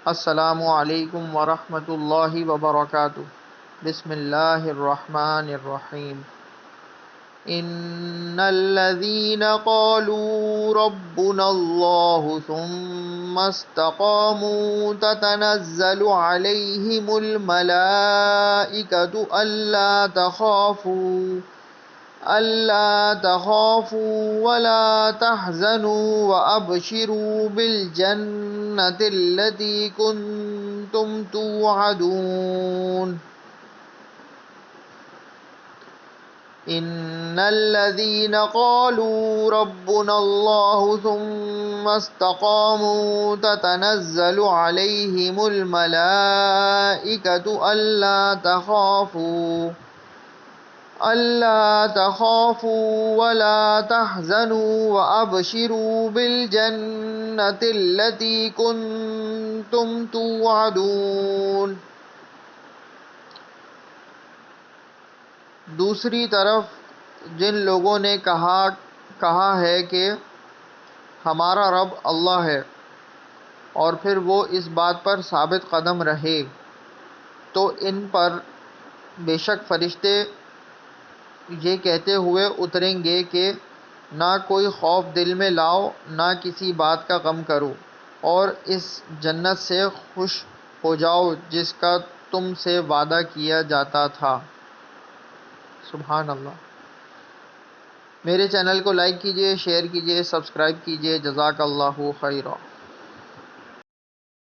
السلام علیکم ورحمۃ اللہ وبرکاتہ۔ بسم اللہ الرحمن الرحیم۔ ان الذین قالوا ربنا اللہ ثم استقاموا تتنزل علیہم الملائکۃ ألا تخافوا ولا تحزنوا وأبشروا بالجنة التي كنتم توعدون إن الذين قالوا ربنا الله ثم استقاموا تتنزل عليهم الملائكة ألا تخافوا ولا تحزنوا وأبشروا بالجنة التي كنتم توعدون۔ دوسری طرف جن لوگوں نے کہا ہے کہ ہمارا رب اللہ ہے، اور پھر وہ اس بات پر ثابت قدم رہے، تو ان پر بے شک فرشتے یہ کہتے ہوئے اتریں گے کہ نہ کوئی خوف دل میں لاؤ، نہ کسی بات کا غم کرو، اور اس جنت سے خوش ہو جاؤ جس کا تم سے وعدہ کیا جاتا تھا۔ سبحان اللہ۔ میرے چینل کو لائک کیجئے، شیئر کیجئے، سبسکرائب کیجئے۔ جزاک اللہ خیرا۔